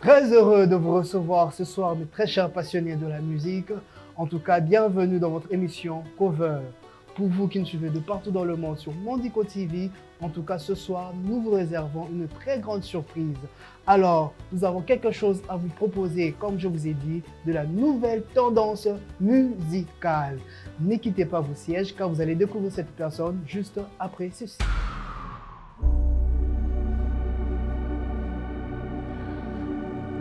Très heureux de vous recevoir ce soir, mes très chers passionnés de la musique. En tout cas, bienvenue dans votre émission Cover. Pour vous qui nous suivez de partout dans le monde sur Mondico TV, en tout cas ce soir, nous vous réservons une très grande surprise. Alors, nous avons quelque chose à vous proposer, comme je vous ai dit, de la nouvelle tendance musicale. Ne quittez pas vos sièges car vous allez découvrir cette personne juste après ceci.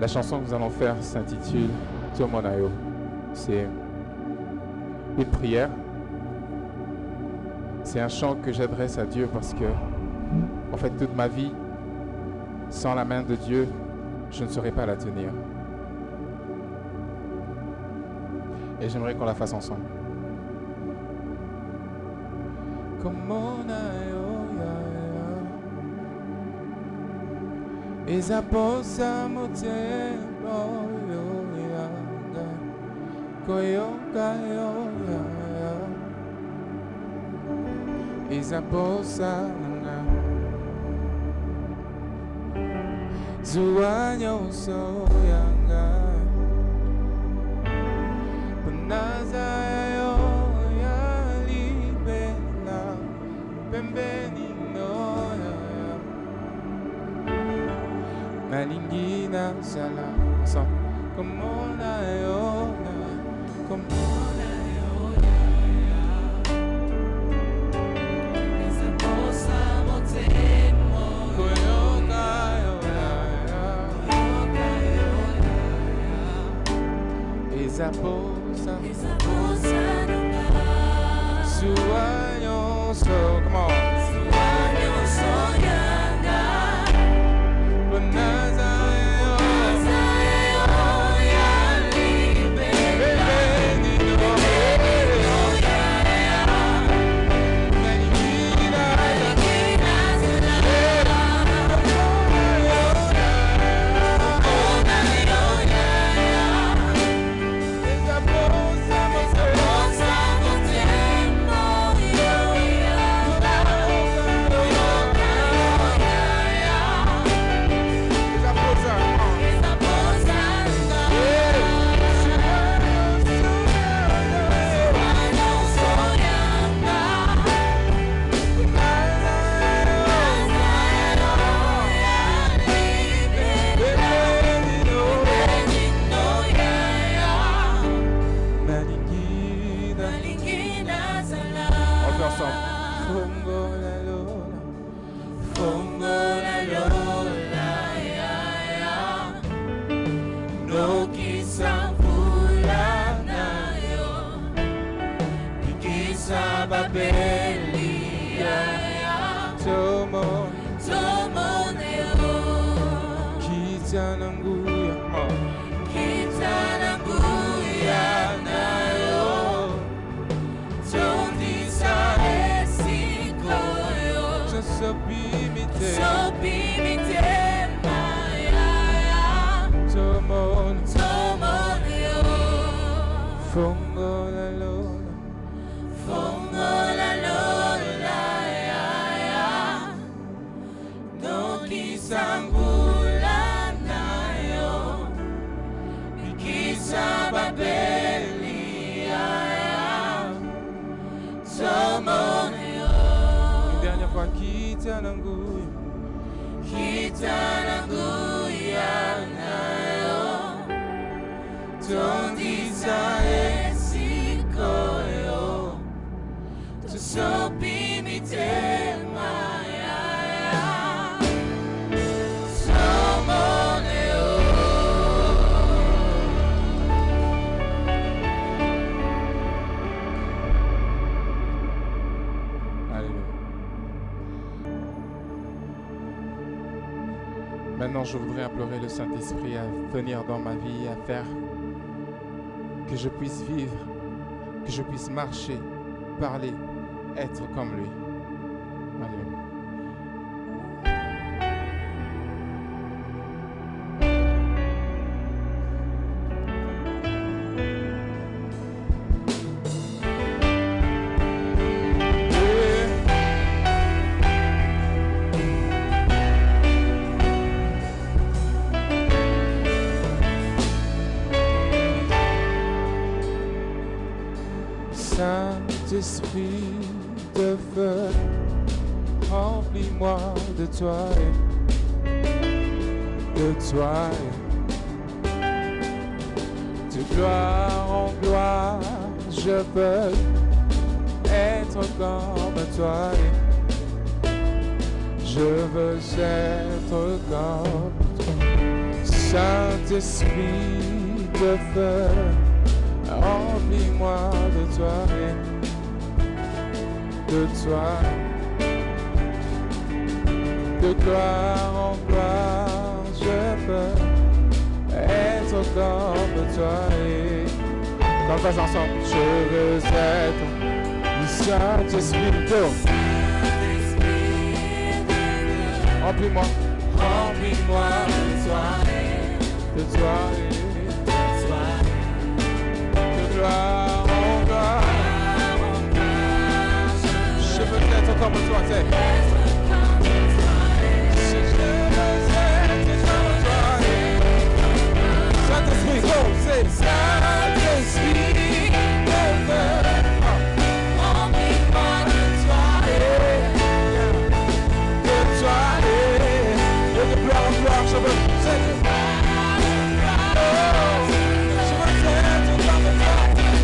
La chanson que nous allons faire s'intitule Tomonayo. C'est une prière. C'est un chant que j'adresse à Dieu parce que, en fait, toute ma vie, sans la main de Dieu, je ne saurais pas la tenir. Et j'aimerais qu'on la fasse ensemble. Isaposa motembo yo yanga koyoka yo ya Isaposa na zuanyo so yanga Panaza yo ya libela pembeni no Nalingina sala so como na yo esa cosa motemo koyoka yo esa cosa sueño so come on Maintenant, je voudrais implorer le Saint-Esprit à venir dans ma vie, à faire que je puisse vivre, que je puisse marcher, parler, être comme lui. Alléluia. Saint-Esprit de feu, remplis-moi de toi, de toi. De gloire en gloire, je peux être comme toi. Je veux être comme toi. Saint-Esprit de feu, remplis-moi de toi, de toi. De gloire en gloire, je peux être comme toi. Qu'on le fasse ensemble. Je veux être le Saint-Esprit de feu. Remplis-moi, remplis-moi de toi, de toi, de gloire en gloire. Je veux être comme toi, c'est. Je veux être comme toi. Saint-Esprit, oh, c'est Saint-Esprit de feu. Remplis-moi de toi, de toi. De gloire en gloire, je veux être. Moi je veux être comme toi. Je veux être comme toi.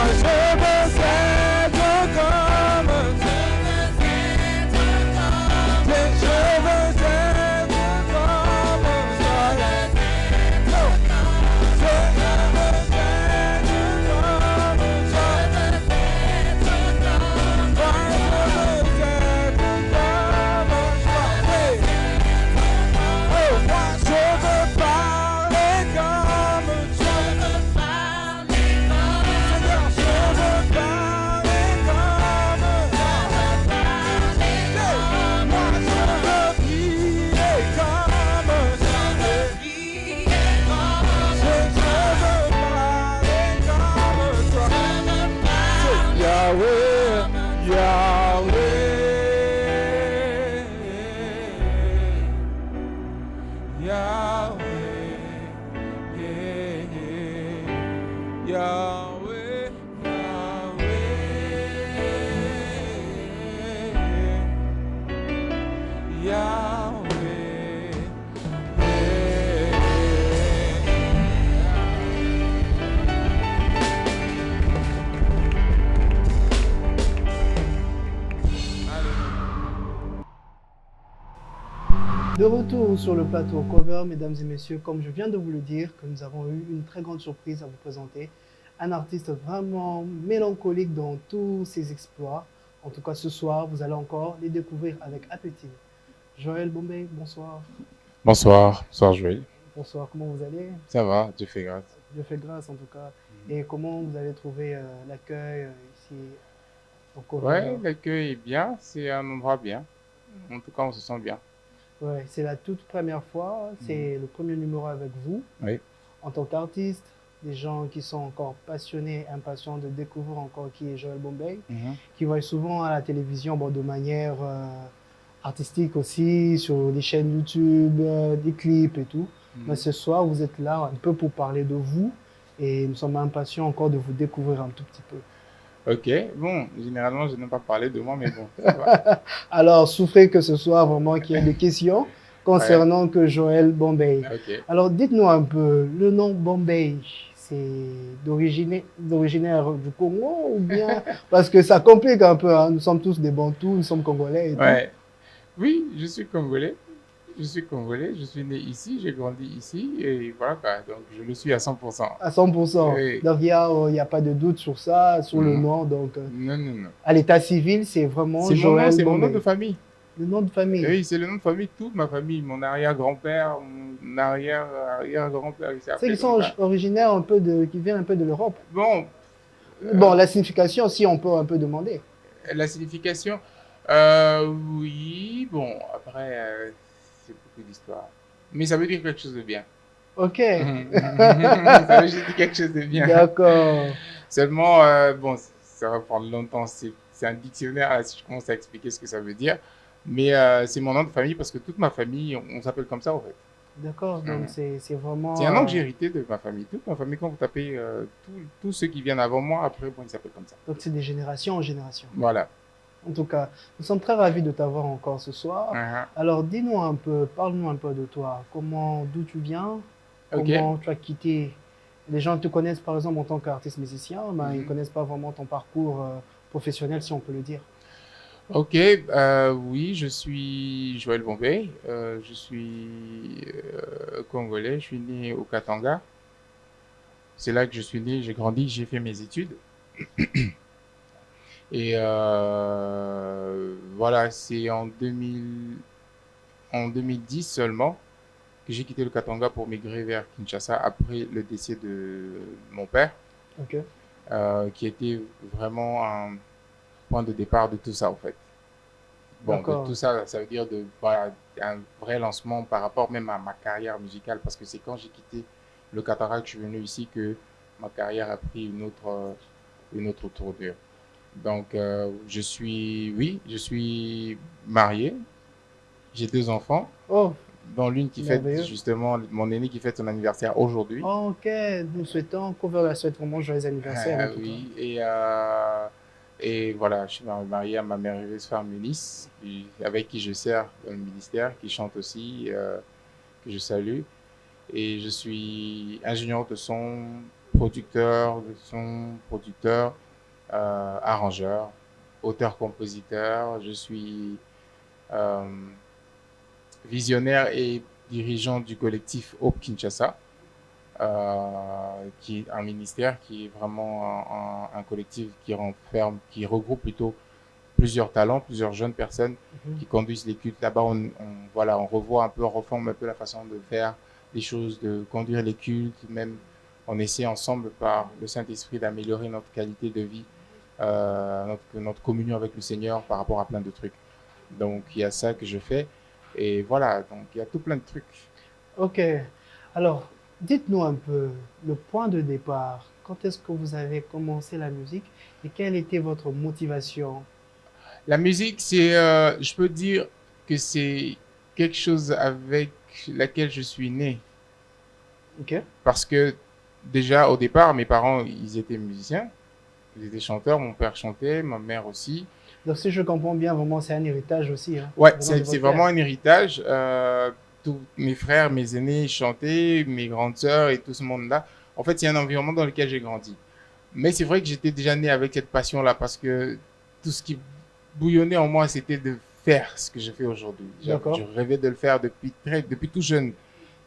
Je veux être De retour sur le plateau Cover, mesdames et messieurs, comme je viens de vous le dire, que nous avons eu une très grande surprise à vous présenter. Un artiste vraiment mélancolique dans tous ses exploits. En tout cas, ce soir, vous allez encore les découvrir avec appétit. Joël Bombay, bonsoir. Bonsoir, bonsoir Joël. Bonsoir, comment vous allez? Ça va, Dieu fait grâce. Dieu fait grâce en tout cas. Et comment vous avez trouvé l'accueil ici au Cover? Ouais, l'accueil est bien, c'est un endroit bien. En tout cas, on se sent bien. Ouais, c'est la toute première fois, c'est le premier numéro avec vous. Oui. En tant qu'artiste, des gens qui sont encore passionnés, impatients de découvrir encore qui est Joël Bombay, qui voient souvent à la télévision de manière artistique aussi, sur des chaînes YouTube, des clips et tout. Mais ce soir, vous êtes là un peu pour parler de vous et nous sommes impatients encore de vous découvrir un tout petit peu. Ok, bon, généralement, je n'aime pas parler de moi, mais bon, ça va. Alors, souffrez que ce soit vraiment qu'il y ait des questions concernant que Joël Bombay. Ok. Alors, dites-nous un peu, le nom Bombay, c'est d'originaire du Congo ou bien parce que ça complique un peu, hein? Nous sommes tous des Bantous, nous sommes Congolais et tout. Ouais. Oui, je suis Congolais. Je suis Congolais, je suis né ici, j'ai grandi ici et voilà quoi, donc je le suis à 100%. À 100%. Oui. Donc, il n'y a pas de doute sur ça, sur le nom. Donc, Non, non, non. à l'état civil, c'est vraiment C'est Joël mon Bombay. nom de famille. Le nom de famille. Oui, c'est le nom de famille de toute ma famille. Mon arrière-grand-père, mon arrière-grand-père, il s'est C'est appelé qu'ils sont comme ça. originaires qui viennent un peu de l'Europe. Bon, Bon, la signification, si on peut un peu demander. la signification, oui, bon, après, c'est beaucoup d'histoire. Mais ça veut dire quelque chose de bien. Ok. Ça veut juste dire quelque chose de bien. D'accord. Seulement, bon, ça va prendre longtemps. C'est un dictionnaire, là, si je commence à expliquer ce que ça veut dire. Mais c'est mon nom de famille parce que toute ma famille, on s'appelle comme ça, en fait. D'accord, donc Mhm. c'est C'est vraiment... un nom que j'ai hérité de ma famille. Toute ma famille, quand vous tapez tous ceux qui viennent avant moi, après, bon, ils s'appellent comme ça. donc c'est des générations en génération. Voilà. En tout cas, nous sommes très ravis de t'avoir encore ce soir. Mhm. Alors, dis-nous un peu, parle-nous un peu de toi. Comment, d'où tu viens? Ok. Comment tu as quitté? Les gens te connaissent par exemple en tant qu'artiste musicien, mais ils ne Mhm. connaissent pas vraiment ton parcours professionnel, si on peut le dire. Ok, oui, je suis Joël Bombay. Je suis congolais. Je suis né au Katanga. C'est là que je suis né. J'ai grandi, j'ai fait mes études. Et voilà, c'est en 2010 seulement que j'ai quitté le Katanga pour migrer vers Kinshasa après le décès de mon père, Ok, qui était vraiment un point de départ de tout ça en fait. Bon, de tout d'accord. ça, ça veut dire de voilà, un vrai lancement par rapport même à ma carrière musicale, parce que c'est quand j'ai quitté le Qatar que je suis venu ici que ma carrière a pris une autre tournure. Donc, oui, je suis marié, j'ai deux enfants, Oh, dont l'une qui fête merveilleux. justement, mon aîné qui fête son anniversaire aujourd'hui. Oh, ok, nous souhaitons Cover la souhaite vraiment joyeux anniversaire en tout cas. Oui, et voilà, je suis marié à ma merveilleuse femme Eunice, avec qui je sers dans le ministère, qui chante aussi, que je salue. Et je suis ingénieur de son, producteur, arrangeur, auteur-compositeur. Je suis euh, visionnaire et dirigeant du collectif Hope Kinshasa, qui est un ministère qui est vraiment un collectif qui renferme, qui regroupe plutôt plusieurs talents, plusieurs jeunes personnes Mhm. qui conduisent les cultes. Là-bas, voilà, on revoit un peu, on reforme un peu la façon de faire les choses, de conduire les cultes, même on essaie ensemble par le Saint-Esprit d'améliorer notre qualité de vie, notre communion avec le Seigneur par rapport à plein de trucs. Donc il y a ça que je fais et voilà, donc il y a tout plein de trucs. Ok, alors dites-nous un peu le point de départ. Quand est-ce que vous avez commencé la musique et quelle était votre motivation? La musique, je peux dire que c'est quelque chose avec laquelle je suis né. Ok, Parce que déjà, au départ, mes parents, ils étaient musiciens, ils étaient chanteurs, mon père chantait, ma mère aussi. donc si je comprends bien, vraiment c'est un héritage aussi, hein, Ouais, venant de c'est votre vraiment père. un héritage. Tous mes frères, mes aînés chantaient, mes grandes sœurs et tout ce monde-là. En fait, c'est un environnement dans lequel j'ai grandi. Mais c'est vrai que j'étais déjà né avec cette passion-là parce que tout ce qui bouillonnait en moi, c'était de faire ce que je fais aujourd'hui. Je D'accord. rêvais de le faire depuis tout jeune.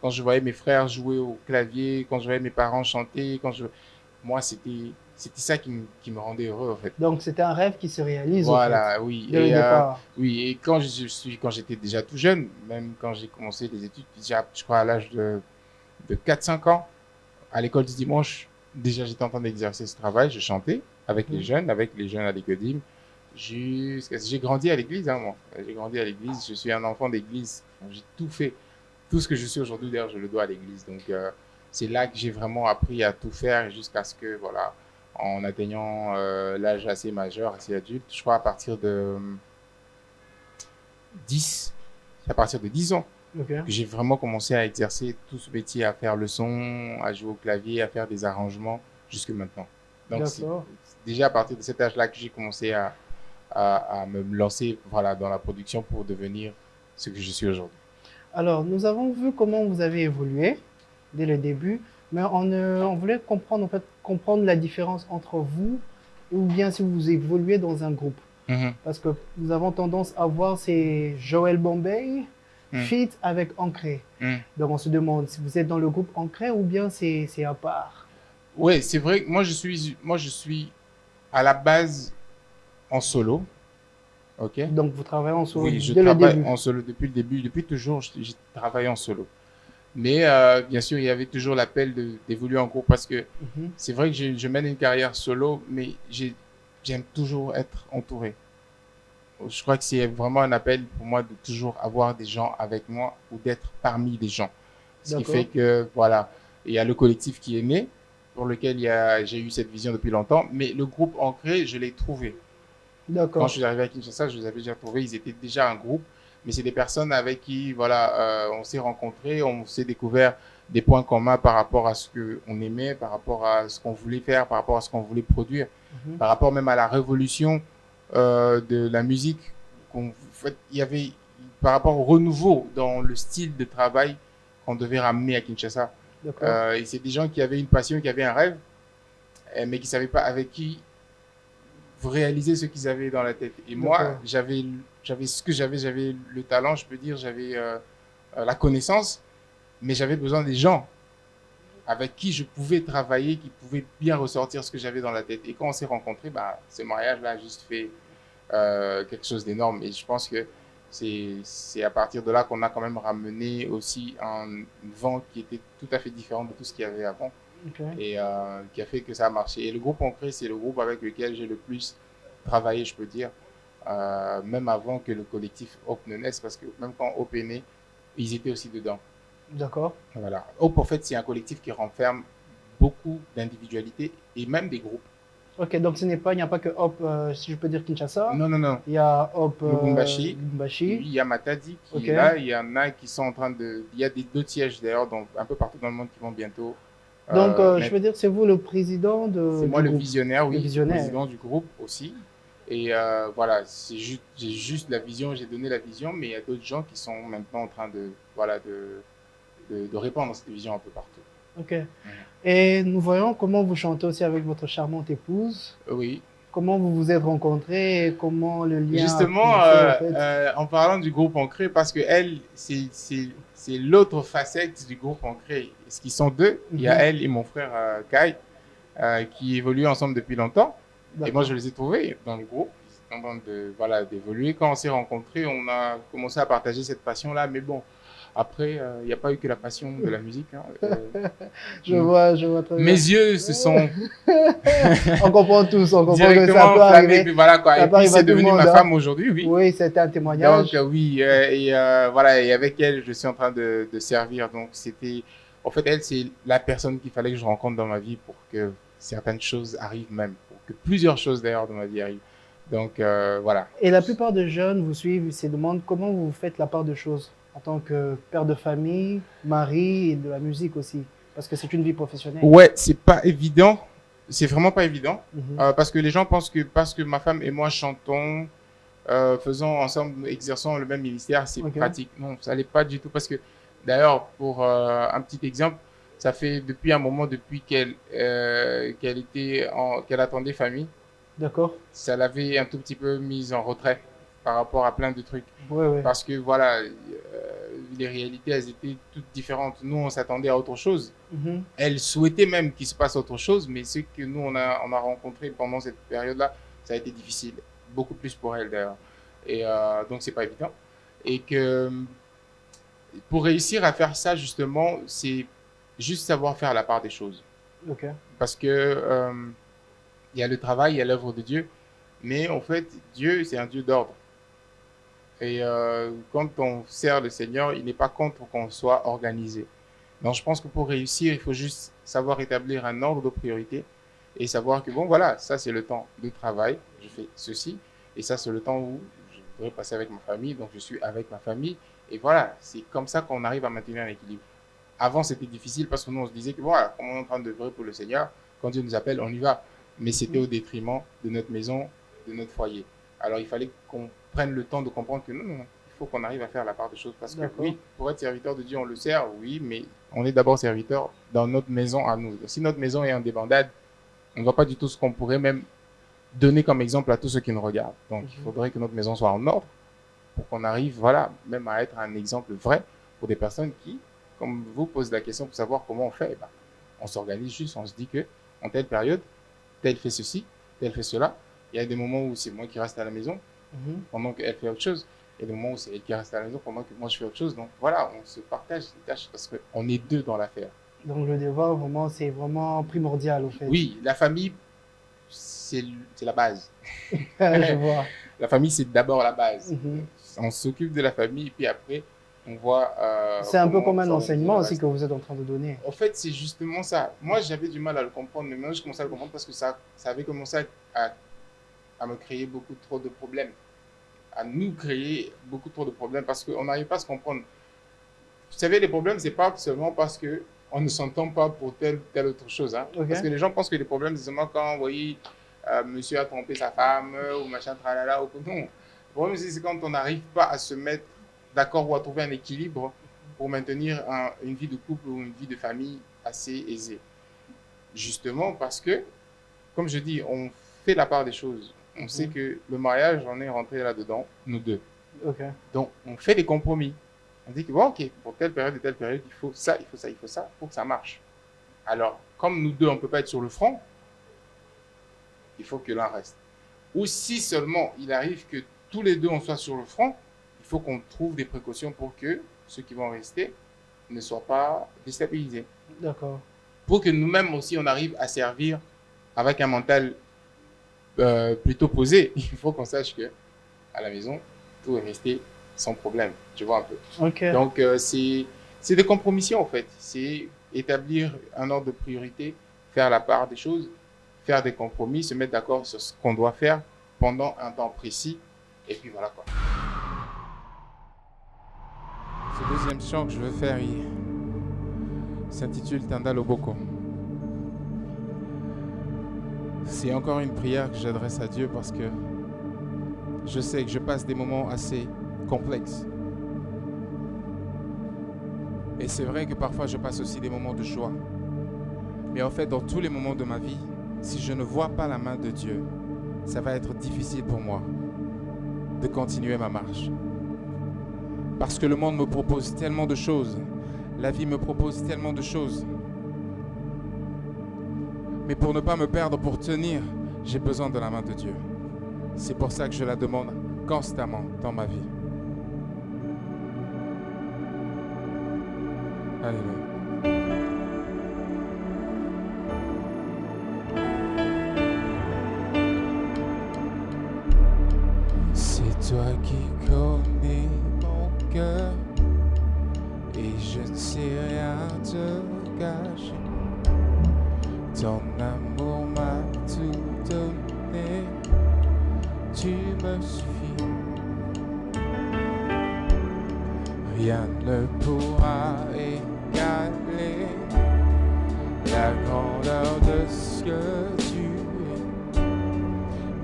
Quand je voyais mes frères jouer au clavier, quand je voyais mes parents chanter, moi, c'était ça qui me rendait heureux, en fait. Donc c'était un rêve qui se réalise au fait, Voilà, oui. dès le départ. Oui, et quand j'étais déjà tout jeune, même quand j'ai commencé les études, déjà, je crois à l'âge de 4 5 ans, à l'école du dimanche, déjà j'étais en train d'exercer ce travail, je chantais Mhm. avec les jeunes à l'écodim. J'ai grandi à l'église, hein, moi. J'ai grandi à l'église, je suis un enfant d'église. J'ai tout fait. Tout ce que je suis aujourd'hui, d'ailleurs, je le dois à l'église. Donc, c'est là que j'ai vraiment appris à tout faire jusqu'à ce que, voilà, en atteignant l'âge assez majeur, assez adulte, je crois à partir de 10, c'est à partir de 10 ans Ok, que j'ai vraiment commencé à exercer tout ce métier, à faire le son, à jouer au clavier, à faire des arrangements jusque maintenant. Donc, c'est d'accord. déjà à partir de cet âge-là que j'ai commencé à me lancer voilà, dans la production pour devenir ce que je suis aujourd'hui. Alors nous avons vu comment vous avez évolué dès le début, mais on voulait comprendre en fait comprendre la différence entre vous ou bien si vous évoluez dans un groupe. Mhm, Parce que nous avons tendance à voir ces Joël Bombay mhm, feat avec Ancré. mhm. Donc on se demande si vous êtes dans le groupe Ancré ou bien c'est à part. Ouais, c'est vrai que moi, je suis à la base en solo. OK? Donc vous travaillez en solo Oui, je dès le travaille début. en solo depuis le début. Depuis toujours, j'ai travaillé en solo. Mais bien sûr, il y avait toujours l'appel d'évoluer en groupe parce que Mhm. c'est vrai que je mène une carrière solo, mais j'aime toujours être entouré. Je crois que c'est vraiment un appel pour moi de toujours avoir des gens avec moi ou d'être parmi des gens. Ce qui fait D'accord, que, voilà, il y a le collectif qui est né, pour lequel j'ai eu cette vision depuis longtemps, mais le groupe ancré, je l'ai trouvé. Quand je d'accord. suis arrivé à Kinshasa, je les avais déjà trouvés, ils étaient déjà un groupe, mais c'est des personnes avec qui, voilà, on s'est rencontrés, on s'est découvert des points communs par rapport à ce qu'on aimait, par rapport à ce qu'on voulait faire, par rapport à ce qu'on voulait produire, par rapport même à la révolution de la musique. En fait, il y avait, par rapport au renouveau dans le style de travail qu'on devait ramener à Kinshasa. Et c'est des gens qui avaient une passion, qui avaient un rêve, mais qui ne savaient pas avec qui réaliser ce qu'ils avaient dans la tête. Et moi, j'avais ce que j'avais le talent, je peux dire, j'avais la connaissance, mais j'avais besoin des gens avec qui je pouvais travailler, qui pouvaient bien ressortir ce que j'avais dans la tête. Et quand on s'est rencontrés, bah, ce mariage-là a juste fait quelque chose d'énorme. Et je pense que c'est à partir de là qu'on a quand même ramené aussi un vent qui était tout à fait différent de tout ce qu'il y avait avant. Et qui a fait que ça a marché. Et le groupe Ancré, c'est le groupe avec lequel j'ai le plus travaillé, je peux dire, même avant que le collectif Hope ne naisse, parce que même quand Hope est né, ils étaient aussi dedans. D'accord. Voilà. Hope, en fait, c'est un collectif qui renferme beaucoup d'individualités et même des groupes. Ok, donc il n'y a pas que Hope, si je peux dire Kinshasa. Non, non, non. Il y a Hope Lubumbashi. Lubumbashi. Oui, il y a Matadi qui est là. Il y en a qui sont en train de. Il y a d'autres sièges d'ailleurs, un peu partout dans le monde qui vont bientôt. Donc, je veux dire, c'est vous le président de. C'est moi le visionnaire, oui. Le président du groupe aussi. Et voilà, j'ai juste la vision, j'ai donné la vision, mais il y a d'autres gens qui sont maintenant en train de, voilà, de répandre cette vision un peu partout. Ok. Et nous voyons comment vous chantez aussi avec votre charmante épouse. Oui. Comment vous vous êtes rencontrés et comment le lien. Justement, en parlant du groupe Ancré, parce que elle, c'est l'autre facette du groupe Ancré. Ce qui sont deux, il y a elle et mon frère Kai, qui évoluent ensemble depuis longtemps. Et moi, je les ai trouvés dans le groupe. Ils sont en train d'évoluer. Quand on s'est rencontrés, on a commencé à partager cette passion-là. Mais bon, après, il n'y a pas eu que la passion de la musique. Hein. Je vois très bien. Mes yeux se sont... on comprend tous, on comprend directement que ça peut arriver. Puis voilà, quoi. Et puis, c'est devenu ma femme aujourd'hui, oui. Oui, c'était un témoignage. Donc, oui, voilà, et avec elle, je suis en train de servir. Donc, c'était... En fait, elle, c'est la personne qu'il fallait que je rencontre dans ma vie pour que certaines choses arrivent même. Pour que plusieurs choses, d'ailleurs, dans ma vie arrivent. Donc, voilà. Et la plupart des jeunes vous suivent, ils se demandent comment vous faites la part de choses en tant que père de famille, mari et de la musique aussi, parce que c'est une vie professionnelle. Ouais, c'est pas évident, c'est vraiment pas évident, parce que les gens pensent que parce que ma femme et moi chantons, faisons ensemble, exerçons le même ministère, c'est pratique. Non, ça l'est pas du tout, parce que d'ailleurs, pour un petit exemple, ça fait depuis un moment, depuis qu'elle attendait famille. D'accord. Ça l'avait un tout petit peu mise en retrait par rapport à plein de trucs. Ouais. Parce que voilà, les réalités, elles étaient toutes différentes. Nous, on s'attendait à autre chose. Elle souhaitait même qu'il se passe autre chose, mais ce que nous, on a rencontré pendant cette période-là, ça a été difficile. Beaucoup plus pour elle, d'ailleurs. Et donc, c'est pas évident. Et que pour réussir à faire ça, justement, c'est juste savoir faire la part des choses. Ok. Parce que il y a le travail, il y a l'œuvre de Dieu, mais en fait, Dieu, c'est un Dieu d'ordre. Et quand on sert le Seigneur, il n'est pas contre qu'on soit organisé. Donc, je pense que pour réussir, il faut juste savoir établir un ordre de priorité et savoir que, bon, voilà, ça, c'est le temps de travail, je fais ceci, et ça, c'est le temps où je voudrais passer avec ma famille, donc je suis avec ma famille. Et voilà, c'est comme ça qu'on arrive à maintenir un équilibre. Avant, c'était difficile parce que nous, on se disait que, voilà, comme on est en train de œuvrer pour le Seigneur, quand Dieu nous appelle, on y va. Mais c'était au détriment de notre maison, de notre foyer. Alors, il fallait qu'on prenne le temps de comprendre que non, il faut qu'on arrive à faire la part des choses. Parce que oui, pour être serviteur de Dieu, on le sert, oui, mais on est d'abord serviteur dans notre maison à nous. Si notre maison est en débandade, on ne voit pas du tout ce qu'on pourrait même donner comme exemple à tous ceux qui nous regardent. Donc, il faudrait que notre maison soit en ordre pour qu'on arrive, voilà, même à être un exemple vrai pour des personnes qui, comme vous, posent la question pour savoir comment on fait. On s'organise juste, on se dit que en telle période, tel fait ceci, tel fait cela. Il y a des moments où c'est moi qui reste à la maison pendant qu'elle fait autre chose. Il y a des moments où c'est elle qui reste à la maison pendant que moi je fais autre chose. Donc voilà, on se partage les tâches parce qu'on est deux dans l'affaire. Donc le devoir, vraiment, c'est vraiment primordial, en fait. Oui, la famille, c'est la base. Je vois. La famille, c'est d'abord la base. On s'occupe de la famille et puis après, on voit... c'est un peu comme un enseignement aussi que vous êtes en train de donner. En fait, c'est justement ça. Moi, j'avais du mal à le comprendre, mais maintenant, je commence à le comprendre parce que ça avait commencé à me créer beaucoup trop de problèmes. à nous créer beaucoup trop de problèmes parce qu'on n'arrive pas à se comprendre. Vous savez, les problèmes, c'est pas seulement parce qu'on ne s'entend pas pour telle autre chose. Hein. Ok. Parce que les gens pensent que les problèmes, c'est seulement quand, vous voyez, monsieur a trompé sa femme ou machin, tralala. Ou... Non. Le problème, c'est quand on n'arrive pas à se mettre d'accord ou à trouver un équilibre pour maintenir une vie de couple ou une vie de famille assez aisée. Justement parce que, comme je dis, on fait la part des choses. On sait que le mariage, on est rentré là-dedans, nous deux. Ok. Donc, on fait des compromis. On dit que, bon, ok, pour telle période et telle période, il faut ça, il faut ça, il faut ça, pour que ça marche. Alors, comme nous deux, on ne peut pas être sur le front, il faut que l'un reste. Ou si seulement il arrive que tous les deux, on soit sur le front, il faut qu'on trouve des précautions pour que ceux qui vont rester ne soient pas déstabilisés. D'accord. Pour que nous-mêmes aussi, on arrive à servir avec un mental plutôt posé. Il faut qu'on sache que à la maison, tout est resté sans problème. Tu vois un peu. Ok. Donc, c'est des compromissions, en fait. C'est établir un ordre de priorité, faire la part des choses, faire des compromis, se mettre d'accord sur ce qu'on doit faire pendant un temps précis. Et puis voilà quoi. Ce deuxième chant que je veux faire, il s'intitule Tanda Loboko. C'est encore une prière que j'adresse à Dieu parce que je sais que je passe des moments assez complexes. Et c'est vrai que parfois je passe aussi des moments de joie. Mais en fait, dans tous les moments de ma vie, si je ne vois pas la main de Dieu, ça va être difficile pour moi de continuer ma marche. Parce que le monde me propose tellement de choses. La vie me propose tellement de choses. Mais pour ne pas me perdre, pour tenir, j'ai besoin de la main de Dieu. C'est pour ça que je la demande constamment dans ma vie. Alléluia. C'est toi qui connais mon cœur et je ne sais rien te cacher. Ton amour m'a tout donné, tu me suffis. Rien ne pourra égaler la grandeur de ce que tu es.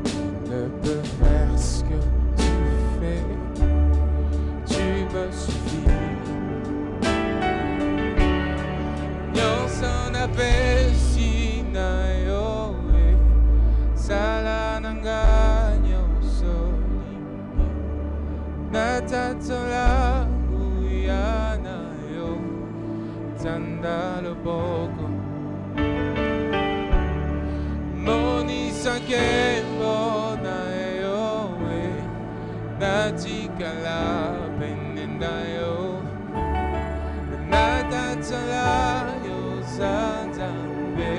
Qui ne peut faire ce que tu fais, tu me suffis. Non, son appel si nayo sala nanganyo soli natatola uyana yo tanda lo boko moni sakembo na yo natikala penenda yo natatola yo sanzambe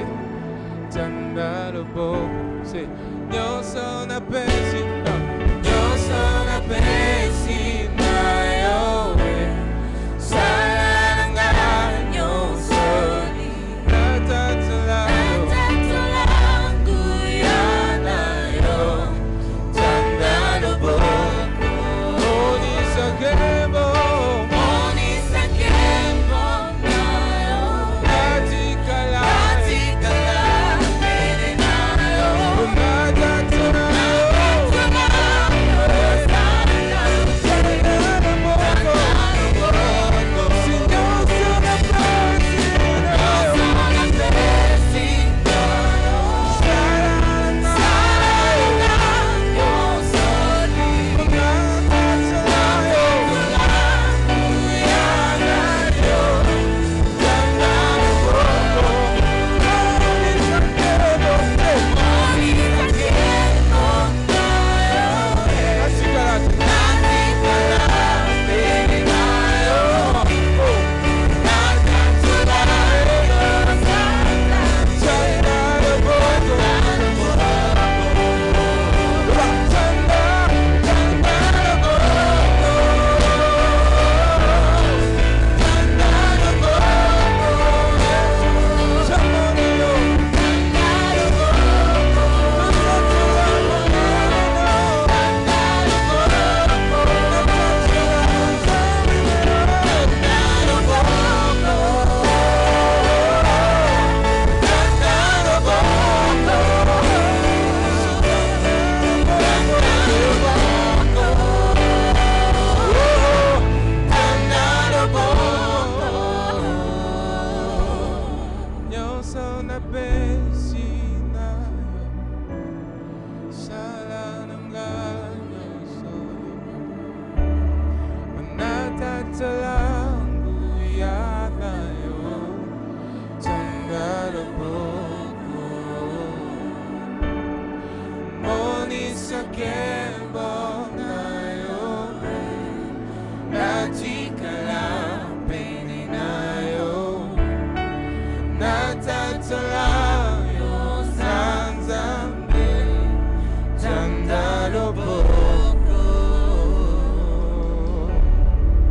tanda lo boko se yo son apesi yo son apesi na yo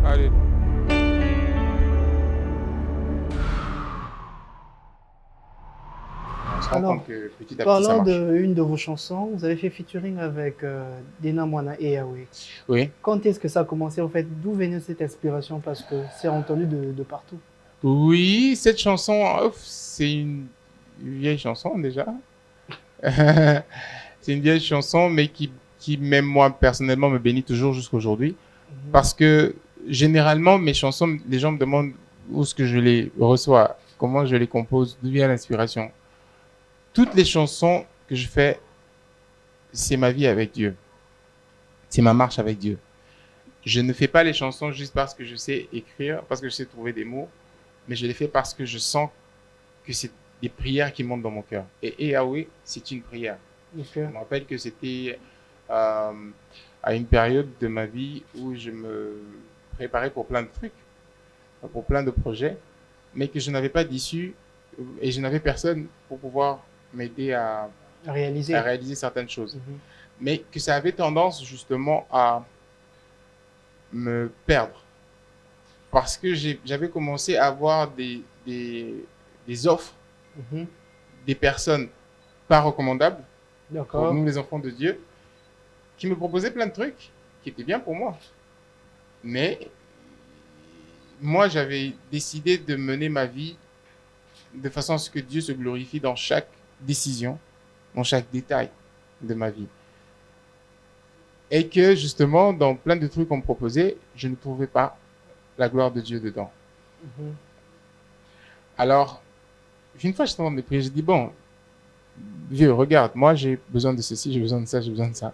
Allez. On se rend Alors, compte que petit à petit, ça parlant marche. d'une de vos chansons, vous avez fait featuring avec Dena Moana et Yahweh. Oui. Quand est-ce que ça a commencé en fait? D'où venait cette inspiration? Parce que c'est entendu de partout. Oui, cette chanson, c'est une vieille chanson déjà. C'est une vieille chanson, mais qui, même moi, personnellement, me bénit toujours jusqu'aujourd'hui. Parce que, généralement, mes chansons, les gens me demandent où est-ce que je les reçois, comment je les compose, d'où vient l'inspiration. Toutes les chansons que je fais, c'est ma vie avec Dieu. C'est ma marche avec Dieu. Je ne fais pas les chansons juste parce que je sais écrire, parce que je sais trouver des mots, mais je les fais parce que je sens que c'est des prières qui montent dans mon cœur. Et Yahweh, c'est une prière. Ok. Je me rappelle que c'était à une période de ma vie où je me préparais pour plein de trucs, pour plein de projets, mais que je n'avais pas d'issue et je n'avais personne pour pouvoir m'aider à Réalisé. réaliser certaines choses. Mhm. Mais que ça avait tendance justement à me perdre. Parce que j'avais commencé à avoir des offres, Mhm. des personnes pas recommandables, pour D'accord. nous les enfants de Dieu, qui me proposaient plein de trucs qui étaient bien pour moi. Mais moi, j'avais décidé de mener ma vie de façon à ce que Dieu se glorifie dans chaque décision, dans chaque détail de ma vie. Et que justement, dans plein de trucs qu'on me proposait, je ne trouvais pas la gloire de Dieu dedans. Mhm. Alors, une fois, j'étais en train de prier, j'ai dit, bon, Dieu, regarde, moi, j'ai besoin de ceci, j'ai besoin de ça, j'ai besoin de ça.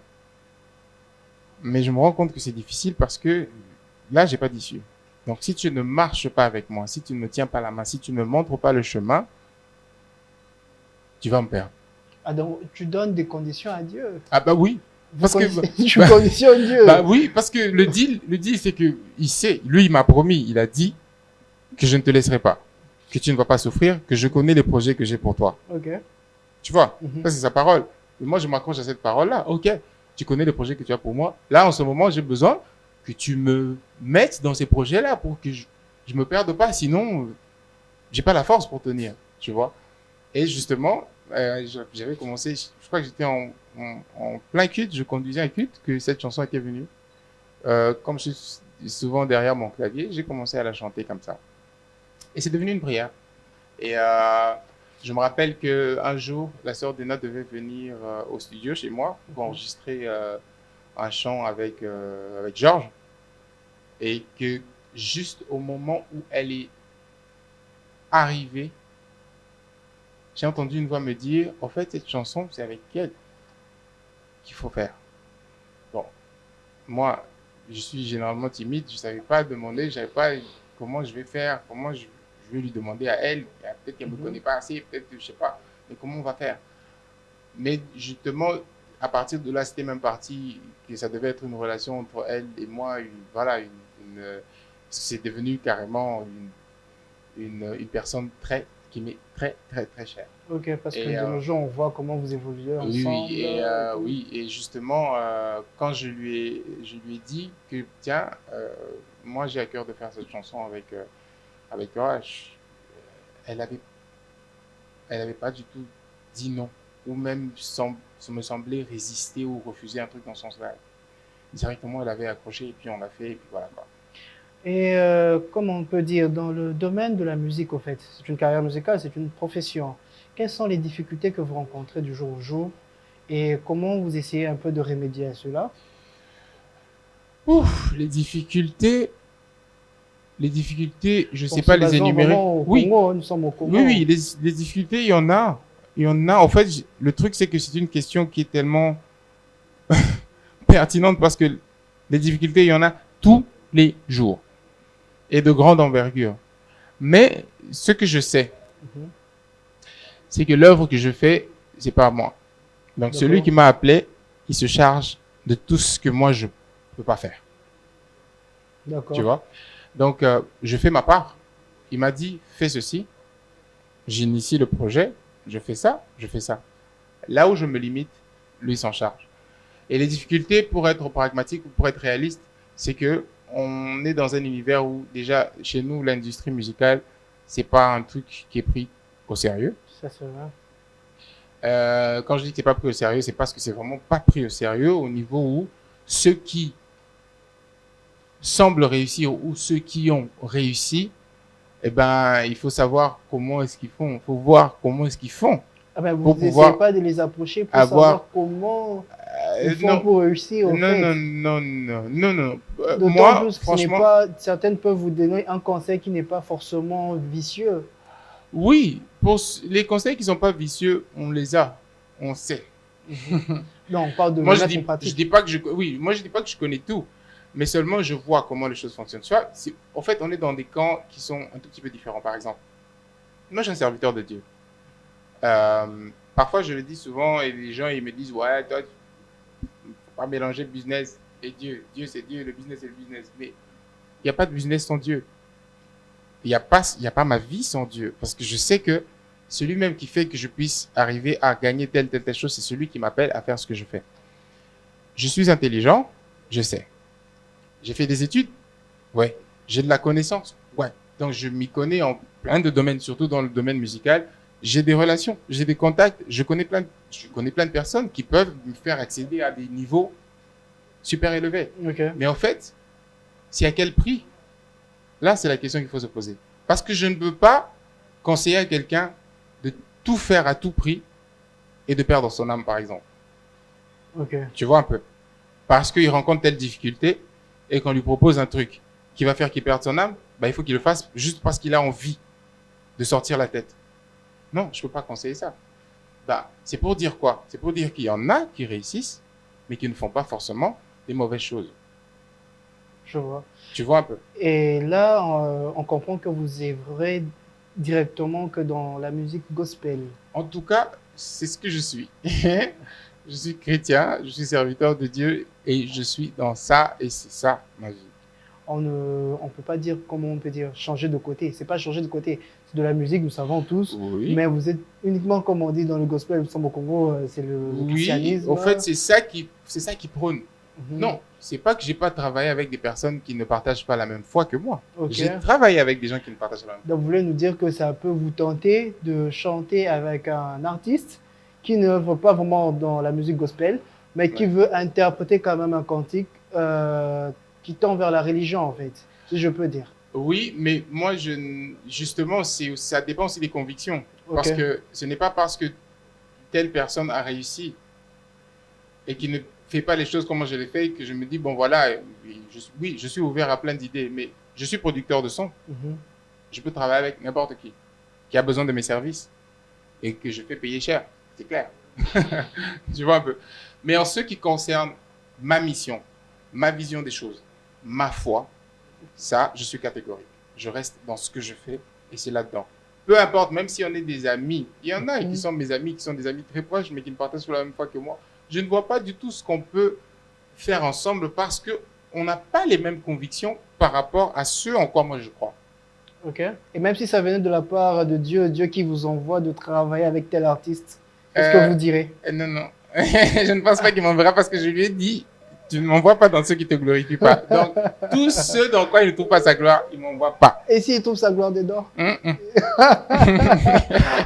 Mais je me rends compte que c'est difficile parce que là, j'ai pas d'issue. Donc, si tu ne marches pas avec moi, si tu ne me tiens pas la main, si tu ne me montres pas le chemin, tu vas me perdre. Ah, donc, tu donnes des conditions à Dieu. Ah bah oui. Parce que, Tu conditionnes Dieu. bah oui, parce que le deal, c'est que il sait, lui, il m'a promis, il a dit que je ne te laisserai pas, que tu ne vas pas souffrir, que je connais les projets que j'ai pour toi. Ok. Tu vois, Mhm. ça c'est sa parole. Et moi, je m'accroche à cette parole-là. Ok, tu connais les projets que tu as pour moi. Là, en ce moment, j'ai besoin que tu me mettes dans ces projets-là pour que je me perde pas. Sinon, j'ai pas la force pour tenir. Tu vois. Et justement, j'avais commencé, je crois que j'étais en plein culte, je conduisais un culte, que cette chanson était venue. Comme je suis souvent derrière mon clavier, j'ai commencé à la chanter comme ça. Et c'est devenu une prière. Et je me rappelle qu'un jour, la sœur Dena devait venir au studio chez moi pour enregistrer un chant avec Georges. Et que juste au moment où elle est arrivée, j'ai entendu une voix me dire, en fait, cette chanson, c'est avec elle qu'il faut faire. Bon, moi, je suis généralement timide, je ne savais pas demander, je ne savais pas comment je vais faire, comment je vais lui demander à elle. Peut-être qu'elle ne me connaît pas assez, peut-être que je ne sais pas, mais comment on va faire? Mais justement, à partir de là, c'était même parti que ça devait être une relation entre elle et moi, c'est devenu carrément une personne qui m'est très, très, très chère. Ok, parce que Et, de nos jours, on voit comment vous évoluez ensemble. Oui, et justement, quand je lui ai dit que, tiens, moi j'ai à cœur de faire cette chanson avec toi, elle avait pas du tout dit non, ou même me semblait résister ou refuser un truc dans ce sens-là. Directement, elle avait accroché, et puis on l'a fait, et puis voilà quoi. Et comment on peut dire, dans le domaine de la musique, au fait, c'est une carrière musicale, c'est une profession. Quelles sont les difficultés que vous rencontrez du jour au jour et comment vous essayez un peu de remédier à cela? Ouf, les difficultés, je sais Bon, pas se les basant énumérer. vraiment au Oui, Congo, nous sommes au Congo. oui, les difficultés, il y en a. Il y en a. En fait, le truc, c'est que c'est une question qui est tellement pertinente parce que les difficultés, il y en a tous les jours et de grande envergure. Mais ce que je sais, Mhm. c'est que l'œuvre que je fais, c'est pas moi. Donc, D'accord. celui qui m'a appelé, il se charge de tout ce que moi, je peux pas faire. D'accord. Tu vois? Donc, je fais ma part. Il m'a dit, fais ceci. J'initie le projet. Je fais ça, je fais ça. Là où je me limite, lui s'en charge. Et les difficultés, pour être pragmatique ou pour être réaliste, c'est que on est dans un univers où déjà chez nous l'industrie musicale, c'est pas un truc qui est pris au sérieux. Ça c'est vrai. Quand je dis que c'est pas pris au sérieux, c'est parce que c'est vraiment pas pris au sérieux au niveau où ceux qui semblent réussir ou ceux qui ont réussi, eh ben, il faut savoir comment est-ce qu'ils font. Il faut voir comment est-ce qu'ils font. Ah ben, vous Pour n'essayez pouvoir pas de les approcher pour avoir- savoir comment ils font non, pour réussir, en non, fait. non. D'autant Moi, plus que ce n'est franchement, pas, certaines peuvent vous donner un conseil qui n'est pas forcément vicieux. oui, pour les conseils qui sont pas vicieux, on les a, on sait. Non, on parle de Moi, le je mettre en dis, pratique. je dis pas que moi, je dis pas que je connais tout, mais seulement je vois comment les choses fonctionnent. Tu vois, en fait, on est dans des camps qui sont un tout petit peu différents. Par exemple, moi, je suis un serviteur de Dieu. Parfois, je le dis souvent et les gens, ils me disent, ouais, toi, faut pas mélanger business et Dieu. Dieu, c'est Dieu, le business, c'est le business. Mais il n'y a pas de business sans Dieu. Il n'y a pas ma vie sans Dieu. Parce que je sais que celui même qui fait que je puisse arriver à gagner telle chose, c'est celui qui m'appelle à faire ce que je fais. Je suis intelligent, je sais. J'ai fait des études, ouais. J'ai de la connaissance, ouais. Donc je m'y connais en plein de domaines, surtout dans le domaine musical. J'ai des relations, j'ai des contacts, je connais plein de personnes qui peuvent me faire accéder à des niveaux super élevés. Ok. Mais en fait, c'est à quel prix? Là, c'est la question qu'il faut se poser. Parce que je ne peux pas conseiller à quelqu'un de tout faire à tout prix et de perdre son âme, par exemple. Ok. Tu vois un peu. Parce qu'il rencontre telle difficulté et qu'on lui propose un truc qui va faire qu'il perde son âme, bah, il faut qu'il le fasse juste parce qu'il a envie de sortir la tête. Non, je peux pas conseiller ça. Bah, c'est pour dire quoi? C'est pour dire qu'il y en a qui réussissent, mais qui ne font pas forcément des mauvaises choses. Je vois. Tu vois un peu. Et là, on comprend que vous œuvrez directement que dans la musique gospel. En tout cas, c'est ce que je suis. Je suis chrétien, je suis serviteur de Dieu et je suis dans ça et c'est ça ma vie. On ne peut pas dire, comment on peut dire, changer de côté. C'est pas changer de côté. C'est de la musique, nous savons tous. Oui. Mais vous êtes uniquement, comme on dit dans le gospel, nous sommes au Congo, c'est le Oui, christianisme. au fait, c'est ça qui prône. Mhm. Non, c'est pas que j'ai pas travaillé avec des personnes qui ne partagent pas la même foi que moi. Ok. J'ai travaillé avec des gens qui ne partagent pas la même foi. Donc, vous voulez nous dire que ça peut vous tenter de chanter avec un artiste qui ne veut pas vraiment dans la musique gospel, mais qui Ouais. veut interpréter quand même un cantique qui tend vers la religion, en fait, si je peux dire. Oui, mais moi, justement, ça dépend aussi des convictions. Ok. Parce que ce n'est pas parce que telle personne a réussi et qui ne fait pas les choses comme je les fais que je me dis, bon voilà, oui, je suis ouvert à plein d'idées, mais je suis producteur de son. Mhm. Je peux travailler avec n'importe qui a besoin de mes services et que je fais payer cher. C'est clair. Tu vois un peu. Mais en ce qui concerne ma mission, ma vision des choses, ma foi, ça, je suis catégorique. Je reste dans ce que je fais et c'est là-dedans. Peu importe, même si on est des amis, il y en a qui sont mes amis, qui sont des amis très proches, mais qui ne partagent pas la même foi que moi. Je ne vois pas du tout ce qu'on peut faire ensemble parce qu'on n'a pas les mêmes convictions par rapport à ce en quoi moi je crois. Ok. Et même si ça venait de la part de Dieu, Dieu qui vous envoie de travailler avec tel artiste, qu'est-ce que vous direz? Non. Je ne pense pas qu'il m'enverra parce que je lui ai dit, tu ne m'envoies pas dans ceux qui ne te glorifient pas. Donc, tous ceux dans quoi il ne trouve pas sa gloire, il ne m'envoie pas. Et s'il trouve sa gloire dedans? Mm.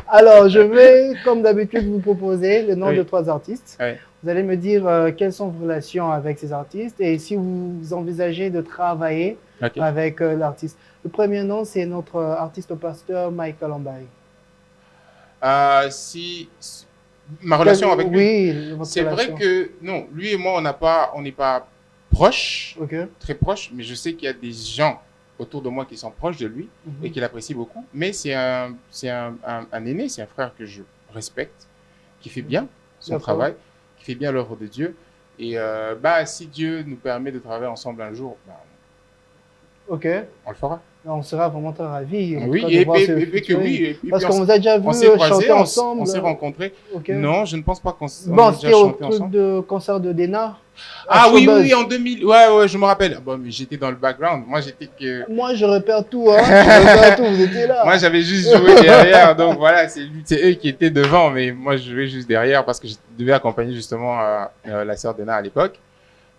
Alors, je vais, comme d'habitude, vous proposer le nom Oui. de 3 artistes. Oui. Vous allez me dire quelles sont vos relations avec ces artistes et si vous envisagez de travailler Ok. avec l'artiste. Le premier nom, c'est notre artiste pasteur Michael Ambari. Ma relation avec lui, Oui, votre c'est vrai relation. que, non, lui et moi, on n'est pas proches, Ok. très proches, mais je sais qu'il y a des gens autour de moi qui sont proches de lui Mhm. et qui l'apprécient beaucoup. Mais c'est un aîné, c'est un frère que je respecte, qui fait bien son D'accord. travail, qui fait bien l'œuvre de Dieu. Et si Dieu nous permet de travailler ensemble un jour, Ok. on le fera. On sera vraiment très ravis. en tout Oui, cas, de et voir puis ce que featuring. oui. Et puis Parce on qu'on vous a déjà vu on s'est croisés, chanter ensemble. on s'est rencontrés. Ok. Non, je ne pense pas qu'on Bon, ait c'était déjà au chanté truc ensemble. de concert de Dena. Ah oui, oui, en 2000. Ouais, je me rappelle. Bon, mais j'étais dans le background. Moi, j'étais que. Moi, je repère tout, hein. Je repère tout, vous étiez là. Moi, j'avais juste joué derrière. Donc voilà, c'est eux qui étaient devant, mais moi, je jouais juste derrière parce que je devais accompagner justement la sœur d'Ena à l'époque.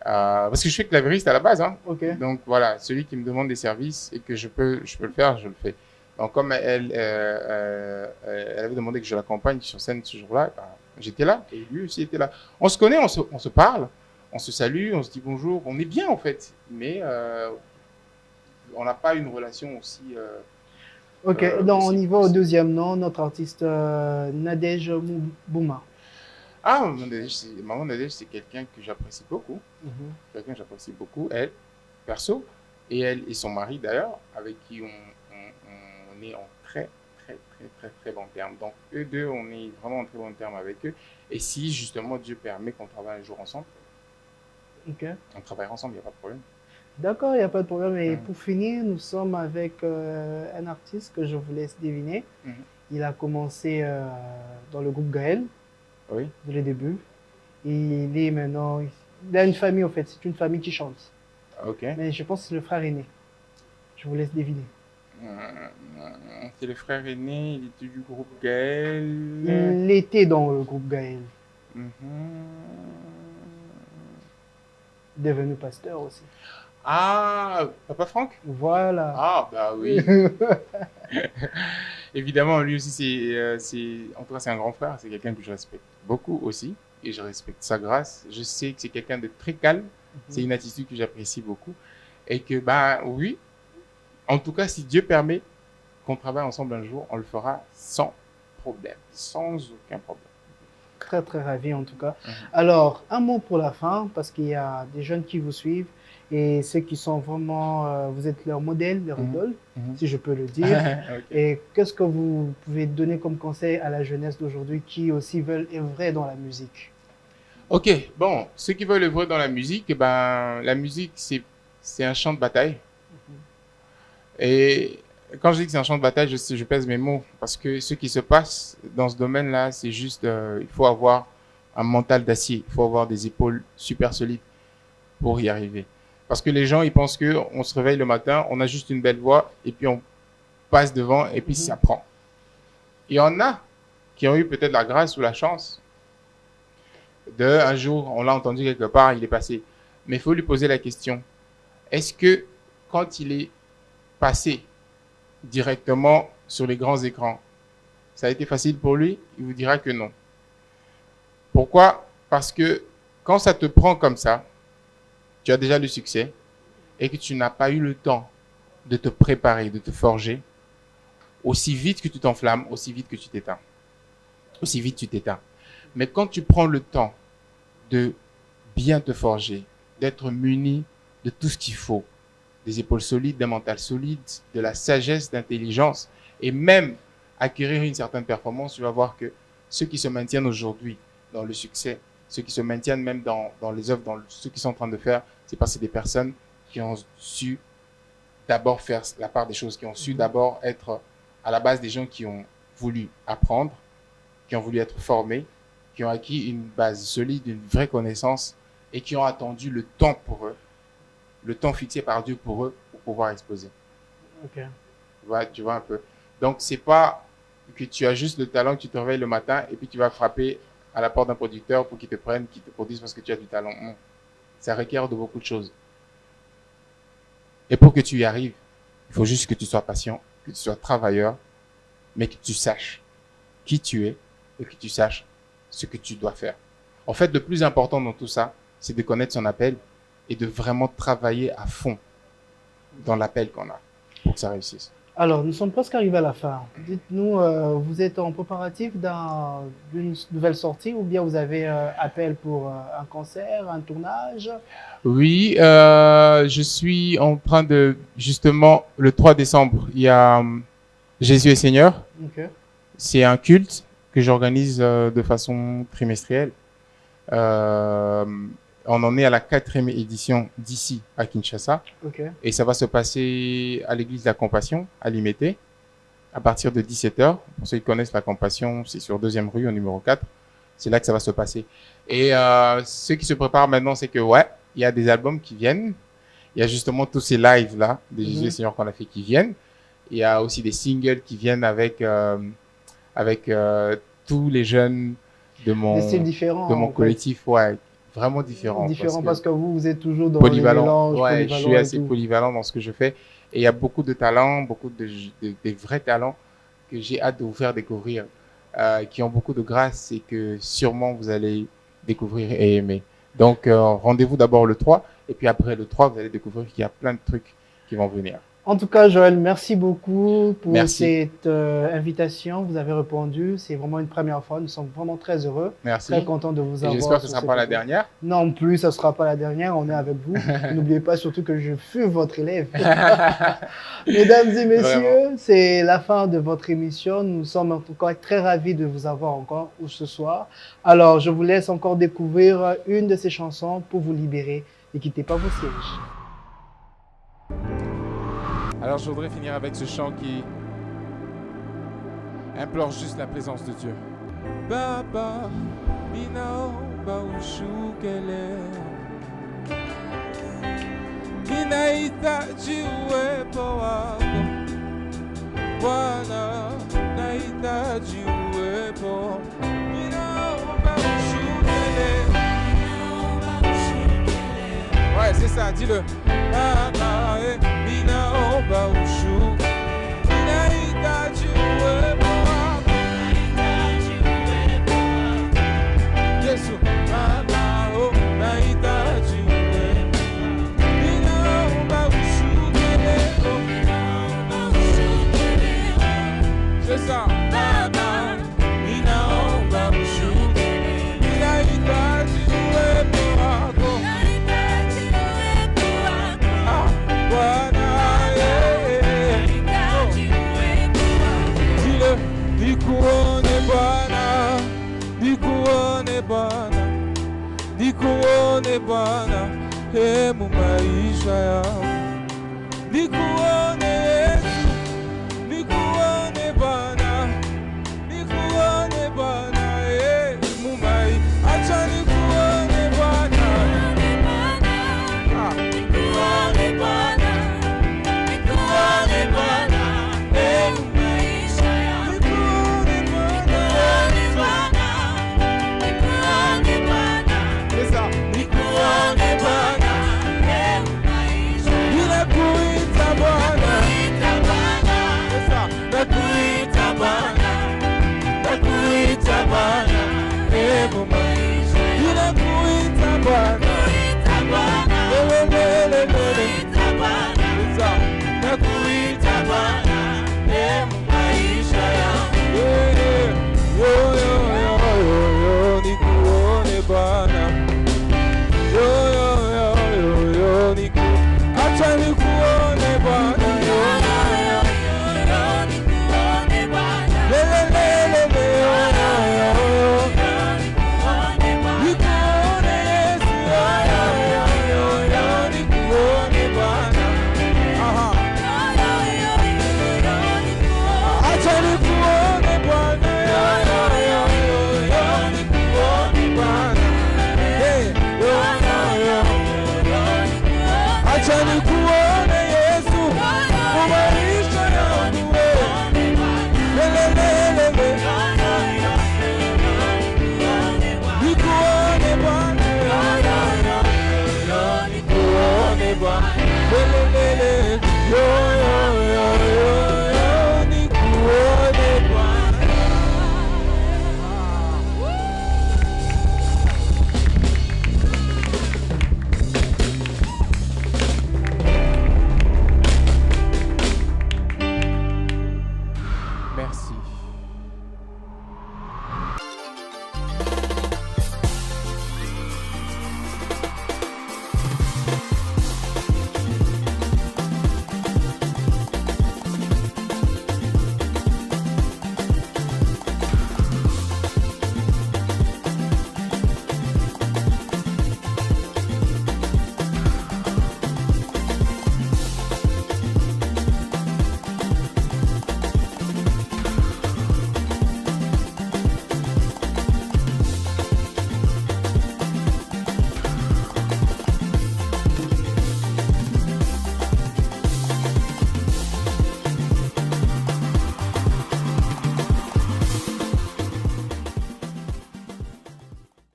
Parce que je suis clavieriste à la base, hein. Ok. Donc voilà, celui qui me demande des services et que je peux le faire, je le fais. Donc comme elle avait demandé que je l'accompagne sur scène ce jour-là, ben, j'étais là et lui aussi était là. On se connaît, on se parle, on se salue, on se dit bonjour, on est bien en fait, mais on n'a pas une relation aussi. Ok, donc on y va au deuxième nom, notre artiste Nadège Bouma. Ah, Maman Nadège, c'est quelqu'un que j'apprécie beaucoup. Quelqu'un que j'apprécie beaucoup, elle, perso, et elle et son mari d'ailleurs, avec qui on est en très bon terme. Donc, eux deux, on est vraiment en très bon terme avec eux. Et si justement Dieu permet qu'on travaille un jour ensemble, on travaillera ensemble, il n'y a pas de problème. D'accord, il n'y a pas de problème. Et pour finir, nous sommes avec un artiste que je vous laisse deviner. Il a commencé dans le groupe Gaël, dès le début. Il est maintenant. Il a une famille, en fait. C'est une famille qui chante. Ok. Mais je pense que c'est le frère aîné. Je vous laisse deviner. C'est le frère aîné, il était du groupe Gaël. Il était dans le groupe Gaël. Devenu pasteur aussi. Ah, Papa Franck? Voilà. Ah, bah oui. Évidemment, lui aussi, en tout cas, c'est un grand frère. C'est quelqu'un que je respecte beaucoup aussi. Et je respecte sa grâce. Je sais que c'est quelqu'un de très calme. C'est une attitude que j'apprécie beaucoup. Et que, bah oui, en tout cas, si Dieu permet qu'on travaille ensemble un jour, on le fera sans problème, sans aucun problème. Très, très ravi en tout cas. Alors, un mot pour la fin, parce qu'il y a des jeunes qui vous suivent et ceux qui sont vraiment, vous êtes leur modèle, leur idole, si je peux le dire. Et qu'est-ce que vous pouvez donner comme conseil à la jeunesse d'aujourd'hui qui aussi veulent œuvrer dans la musique? Ok, bon, ceux qui veulent œuvrer dans la musique, ben, la musique, c'est un champ de bataille. Et quand je dis que c'est un champ de bataille, je pèse mes mots, parce que ce qui se passe dans ce domaine-là, c'est juste, il faut avoir un mental d'acier, il faut avoir des épaules super solides pour y arriver. Parce que les gens, ils pensent que on se réveille le matin, on a juste une belle voix, et puis on passe devant, et puis ça prend. Il y en a qui ont eu peut-être la grâce ou la chance un jour, on l'a entendu quelque part, il est passé. Mais il faut lui poser la question, est-ce que quand il est passé directement sur les grands écrans, ça a été facile pour lui? Il vous dira que non. Pourquoi? Parce que quand ça te prend comme ça, tu as déjà le succès et que tu n'as pas eu le temps de te préparer, de te forger, aussi vite que tu t'enflammes, aussi vite que tu t'éteins. Aussi vite tu t'éteins. Mais quand tu prends le temps de bien te forger, d'être muni de tout ce qu'il faut, des épaules solides, d'un mental solide, de la sagesse, d'intelligence, et même acquérir une certaine performance, tu vas voir que ceux qui se maintiennent aujourd'hui dans le succès, ceux qui se maintiennent même dans les œuvres, dans ce qu'ils sont en train de faire, c'est parce que c'est des personnes qui ont su d'abord faire la part des choses, qui ont su d'abord être à la base des gens qui ont voulu apprendre, qui ont voulu être formés, qui ont acquis une base solide, une vraie connaissance, et qui ont attendu le temps pour eux, le temps fixé par Dieu pour eux, pour pouvoir exposer. Ok. Tu vois un peu. Donc, c'est pas que tu as juste le talent, que tu te réveilles le matin et puis tu vas frapper à la porte d'un producteur pour qu'il te prenne, qu'il te produise parce que tu as du talent. Non. Ça requiert de beaucoup de choses. Et pour que tu y arrives, il faut juste que tu sois patient, que tu sois travailleur, mais que tu saches qui tu es et que tu saches ce que tu dois faire. En fait, le plus important dans tout ça, c'est de connaître son appel et de vraiment travailler à fond dans l'appel qu'on a pour que ça réussisse. Alors, nous sommes presque arrivés à la fin. Dites-nous, vous êtes en préparatif d'une nouvelle sortie ou bien vous avez appel pour un concert, un tournage? Oui, je suis en train de, justement, le 3 décembre, il y a Jésus est Seigneur. Okay. C'est un culte que j'organise de façon trimestrielle. On en est à la 4e édition d'ici à Kinshasa. Okay. Et ça va se passer à l'église de la Compassion, à Limete, à partir de 17h. Pour ceux qui connaissent la Compassion, c'est sur 2e rue, au numéro 4. c'est là que ça va se passer. Et ce qui se prépare maintenant, c'est que ouais, il y a des albums qui viennent. Il y a justement tous ces lives là de Jésus et Seigneur qu'on a fait qui viennent. Il y a aussi des singles qui viennent avec tous les jeunes de mon collectif, ouais, vraiment différents. Différents parce que vous êtes toujours dans polyvalent. les mélanges, ouais, je suis assez polyvalent dans ce que je fais. Et il y a beaucoup de talents, beaucoup de vrais talents que j'ai hâte de vous faire découvrir, qui ont beaucoup de grâce et que sûrement vous allez découvrir et aimer. Donc, rendez-vous d'abord le 3 et puis après le 3, vous allez découvrir qu'il y a plein de trucs qui vont venir. En tout cas, Joël, merci beaucoup pour cette invitation. Vous avez répondu. C'est vraiment une première fois. Nous sommes vraiment très heureux. Merci. Très contents de vous avoir. J'espère que ce ne sera pas la dernière. Non plus, ce ne sera pas la dernière. On est avec vous. N'oubliez pas surtout que je fus votre élève. Mesdames et messieurs, c'est la fin de votre émission. Nous sommes en tout cas très ravis de vous avoir encore ce soir. Alors, je vous laisse encore découvrir une de ces chansons pour vous libérer. Ne quittez pas vos sièges. Alors je voudrais finir avec ce chant qui implore juste la présence de Dieu. Baba, minao baushukele, ninahitaji uwepo wako Bwana, nahitaji uwepo, ninaomba ushukele. Ouais, c'est ça, dis-le. Baba, ninaomba ushukele, ninahitaji uwepo wako Yesu. Baba, oh, nahitaji uwepo, ninaomba ushukele, c'est ça. Baba, ninaomba ushukele, ninahitaji uwepo wako Nikuone Bwana, nikuone Bwana, nikuone Bwana, mu maisha yangu, nikuone